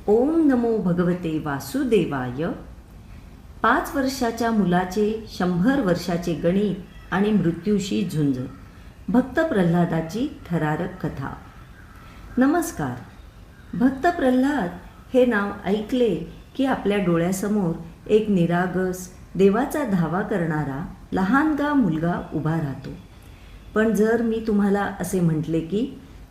ओम नमो भगवते वासुदेवाय. 5 वर्षाच्या मुलाचे 100 वर्षाचे गणित आणि मृत्यूशी झुंज. भक्त प्रल्हादाची थरारक कथा. नमस्कार. भक्त प्रल्हाद हे नाव ऐकले की आपल्या डोळ्यासमोर एक निरागस देवाचा धावा करणारा लहानगा मुलगा उभा राहतो. पण जर मी तुम्हाला असे म्हटले की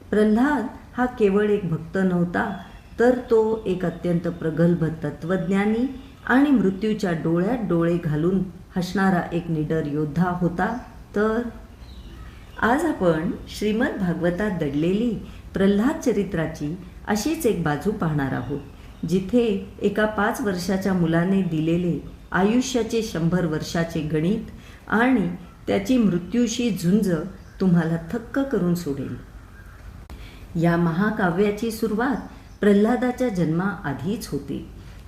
प्रल्हाद हा केवळ एक भक्त नव्हता, तर तो एक अत्यंत प्रगल्भ तत्वज्ञानी आणि मृत्यूच्या डोळ्यात डोळे घालून हसणारा एक निडर योद्धा होता, तर आज आपण श्रीमद भागवतात दडलेली प्रल्हाद चरित्राची अशीच एक बाजू पाहणार आहोत, जिथे एका 5 वर्षाच्या मुलाने दिलेले आयुष्याचे 100 वर्षाचे गणित आणि त्याची मृत्यूशी झुंज तुम्हाला थक्क करून सोडेल. या महाकाव्याची सुरुवात प्रल्हादाच्या जन्माआधीच होते.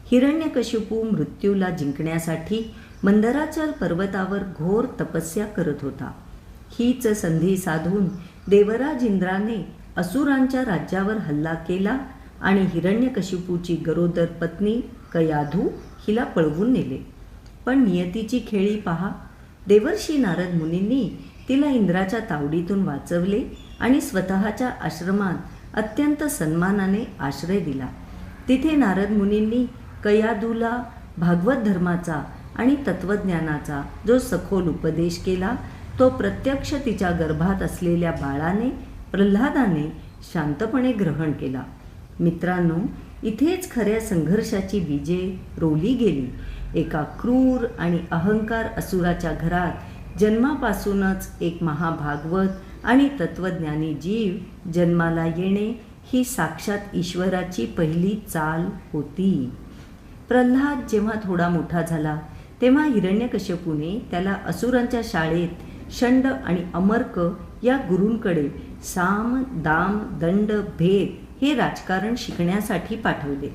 हिरण्यकशिपू मृत्यूला जिंकण्यासाठी मंदराचल पर्वतावर घोर तपस्या करत होता. हीच संधी साधून देवराज इंद्राने असुरांच्या राज्यावर हल्ला केला आणि हिरण्यकशिपूची गरोदर पत्नी कयाधू हिला पळवून नेले. पण नियतीची खेळी पहा. देवर्षी नारद मुनींनी तिला इंद्राच्या तावडीतून वाचवले आणि स्वतःच्या आश्रमात अत्यंत सन्मानाने आश्रय दिला. तिथे नारद मुनींनी कयाधूला भागवत धर्माचा आणि तत्वज्ञानाचा जो सखोल उपदेश केला, तो प्रत्यक्ष तिच्या गर्भात असलेल्या बाळाने प्रल्हादाने शांतपणे ग्रहण केला. मित्रांनो, इथेच खऱ्या संघर्षाची बीजे रोवली गेली. एका क्रूर आणि अहंकार असुराच्या घरात जन्मापासूनच एक महाभागवत आणि तत्वज्ञानी जीव जन्माला येणे ही साक्षात ईश्वराची पहिली चाल होती. प्रल्हाद जेव्हा थोडा मोठा झाला तेव्हा हिरण्यकशिपूने त्याला असुरांच्या शाळेत षंड आणि अमर्क या गुरूंकडे साम, दाम, दंड, भेद हे राजकारण शिकण्यासाठी पाठवले.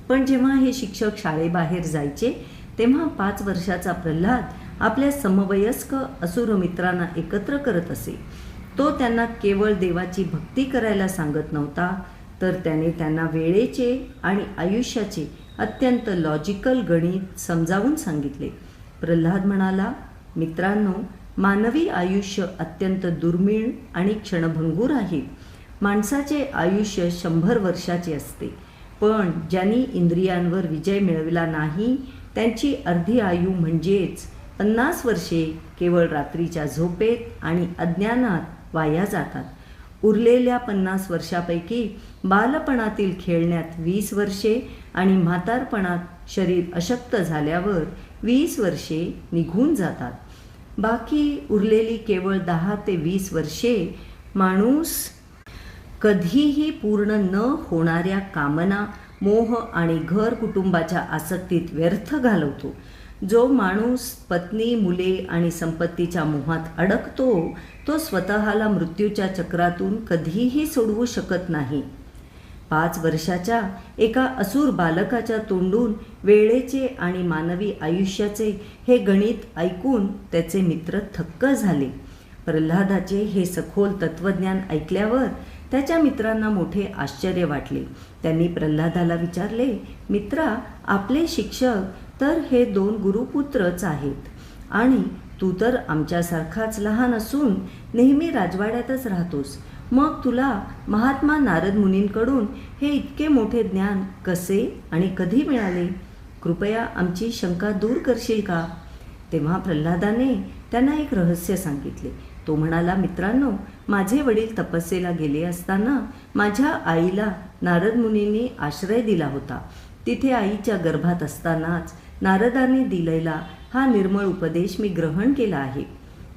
पण जेव्हा हे शिक्षक शाळेबाहेर जायचे तेव्हा 5 वर्षाचा प्रल्हाद आपल्या समवयस्क असुर मित्रांना एकत्र करत असे. तो त्यांना केवळ देवाची भक्ती करायला सांगत नव्हता, तर त्याने त्यांना वेळेचे आणि आयुष्याचे अत्यंत लॉजिकल गणित समजावून सांगितले. प्रल्हाद म्हणाला, मित्रांनो, मानवी आयुष्य अत्यंत दुर्मिळ आणि क्षणभंगूर आहे. माणसाचे आयुष्य 100 वर्षाचे असते, पण ज्यांनी इंद्रियांवर विजय मिळवला नाही त्यांची अर्धी आयु म्हणजेच 50 वर्षे केवळ रात्रीच्या झोपेत आणि अज्ञानात वाया जातात. उरलेल्या 50 वर्षापैकी बालपणातील खेळण्यात 20 वर्षे आणि म्हातारपणात शरीर अशक्त झाल्यावर 20 वर्षे निघून जातात. बाकी उरलेली केवळ 10 ते 20 वर्षे माणूस कधीही पूर्ण न होणाऱ्या कामना, मोह आणि घर कुटुंबाच्या आसक्तीत व्यर्थ घालवतो. जो माणूस पत्नी, मुले आणि संपत्तीच्या मोहात अडकतो, तो स्वतःला मृत्यूच्या चक्रातून कधीही सोडवू शकत नाही. 5 वर्षाच्या एका असुर बालकाच्या तोंडून वेळेचे आणि मानवी आयुष्याचे हे गणित ऐकून त्याचे मित्र थक्क झाले. प्रल्हादाचे हे सखोल तत्वज्ञान ऐकल्यावर त्याच्या मित्रांना मोठे आश्चर्य वाटले. त्यांनी प्रल्हादाला विचारले, मित्रा, आपले शिक्षक तर हे 2 गुरुपुत्रच आहेत आणि तू तर आमच्यासारखाच लहान असून नेहमी राजवाड्यातच राहतोस. मग तुला महात्मा नारद मुनींकडून हे इतके मोठे ज्ञान कसे आणि कधी मिळाले? कृपया आमची शंका दूर करशील का? तेव्हा प्रल्हादाने त्यांना एक रहस्य सांगितले. तो म्हणाला, मित्रांनो, माझे वडील तपस्येला गेले असताना माझ्या आईला नारद मुनींनी आश्रय दिला होता. तिथे आईच्या गर्भात असतानाच नारदाने दिलेला हा निर्मळ उपदेश मी ग्रहण केला आहे.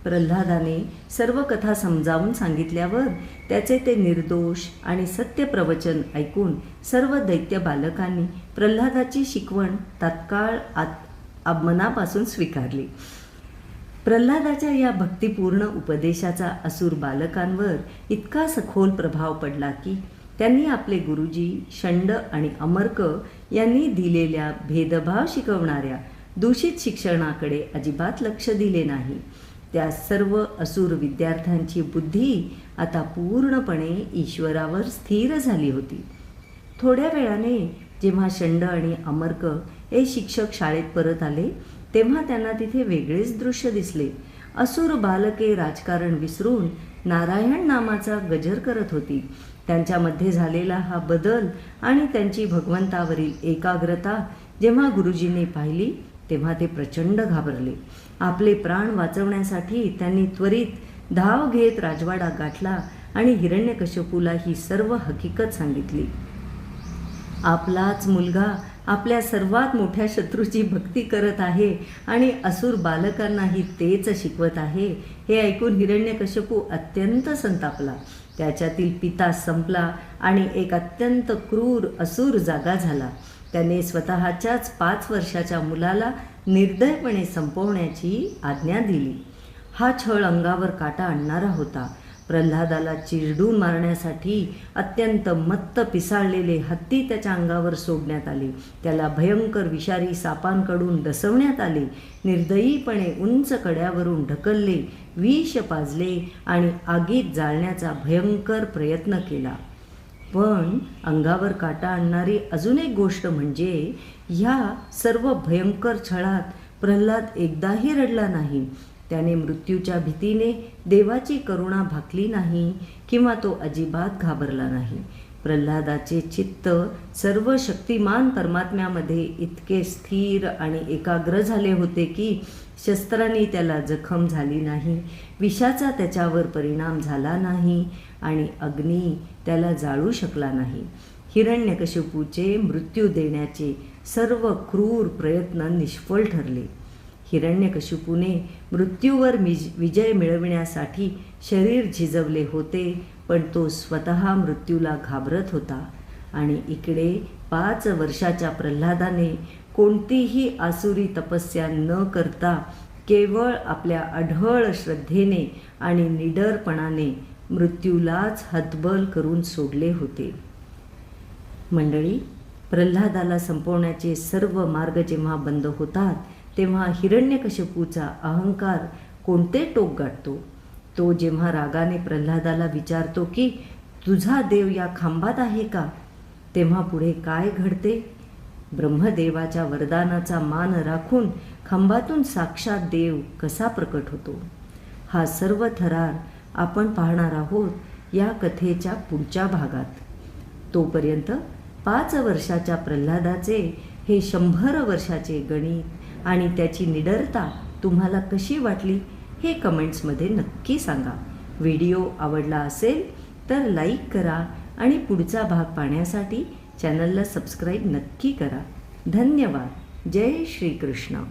प्रल्हादाने सर्व कथा समजावून सांगितल्यावर त्याचे ते निर्दोष आणि सत्य प्रवचन ऐकून सर्व दैत्य बालकांनी प्रल्हादाची शिकवण तात्काळ मनापासून स्वीकारली. प्रल्हादाच्या या भक्तिपूर्ण उपदेशाचा असुर बालकांवर इतका सखोल प्रभाव पडला की त्यांनी आपले गुरुजी षंड आणि अमर्क यांनी दिलेल्या भेदभाव शिकवणाऱ्या दूषित शिक्षणाकडे अजिबात लक्ष दिले नाही. त्या सर्व असुर विद्यार्थ्यांची बुद्धी आता पूर्णपणे ईश्वरावर स्थिर झाली होती. थोड्या वेळाने जेव्हा षंड आणि अमर्क हे शिक्षक शाळेत परत आले तेव्हा त्यांना तिथे वेगळेच दृश्य दिसले. असुर बालके राजकारण विसरून नारायण नामाचा गजर करत होती. त्यांच्यामध्ये झालेला हा बदल आणि त्यांची भगवंतावरील एकाग्रता जेव्हा गुरुजींनी पाहिली तेव्हा ते प्रचंड घाबरले. आपले प्राण वाचवण्यासाठी त्यांनी त्वरित धाव घेत राजवाडा गाठला आणि हिरण्यकश्यपूला ही सर्व हकीकत सांगितली. आपलाच मुलगा आपल्या सर्वात मोठ्या शत्रूची भक्ती करत आहे आणि असुर बालकांनाही तेच शिकवत आहे हे ऐकून हिरण्यकश्यपू अत्यंत संतापला. त्याच्यातील पिता संपला आणि एक अत्यंत क्रूर असुर जागा झाला. त्याने स्वतःच्याच 5 वर्षाच्या मुलाला निर्दयपणे संपवण्याची आज्ञा दिली. हा छळ अंगावर काटा आणणारा होता. प्रल्हादाला चिरडून मारण्यासाठी अत्यंत मत्त पिसाळलेले हत्ती त्याच्या अंगावर सोडण्यात आले. त्याला भयंकर विषारी सापांकडून डसवण्यात आले. निर्दयीपणे उंच कड्यावरून ढकलले, विष पाजले आणि आगीत जाळण्याचा भयंकर प्रयत्न केला. पण अंगावर काटा आणणारी अजून एक गोष्ट म्हणजे ह्या सर्व भयंकर छळात प्रल्हाद एकदाही रडला नाही. त्याने मृत्यूच्या भीतीने देवाची करुणा भाकली नाही किंवा तो अजिबात घाबरला नाही. प्रल्हादाचे चित्त सर्व शक्तिमान परमात्म्यामध्ये इतके स्थिर आणि एकाग्र झाले होते की शस्त्रांनी त्याला जखम झाली नाही, विषाचा त्याच्यावर परिणाम झाला नाही आणि अग्नी त्याला जाळू शकला नाही. हिरण्यकशिपूचे मृत्यू देण्याचे सर्व क्रूर प्रयत्न निष्फळ ठरले. हिरण्यकशिपूने मृत्यूवर विजय मिळविण्यासाठी शरीर झिजवले होते, पण तो स्वतः मृत्यूला घाबरत होता. आणि इकडे 5 वर्षाच्या प्रल्हादाने कोणतीही आसुरी तपस्या न करता केवळ आपल्या अढळ श्रद्धेने आणि निडरपणाने मृत्यूलाच हतबल करून सोडले होते. मंडळी, प्रल्हादाला संपवण्याचे सर्व मार्ग जेव्हा बंद होतात तेव्हा हिरण्यकशिपूचा अहंकार कोणते टोक गाठतो. तो जेव्हा रागाने प्रल्हादाला विचारतो की तुझा देव या खांबात आहे का, तेव्हा पुढे काय घडते. ब्रह्मदेवाच्या वरदानाचा मान राखून खांबातून साक्षात देव कसा प्रकट होतो, हा सर्व थरार आपण पाहणार आहोत या कथेच्या पुढच्या भागात. तोपर्यंत 5 वर्षाच्या प्रल्हादाचे हे 100 वर्षाचे गणित आणि त्याची निडरता तुम्हाला कशी वाटली हे कमेंट्समध्ये नक्की सांगा. व्हिडिओ आवडला असेल तर लाईक करा आणि पुढचा भाग पाहण्यासाठी चॅनलला सबस्क्राईब नक्की करा. धन्यवाद. जय श्री कृष्ण.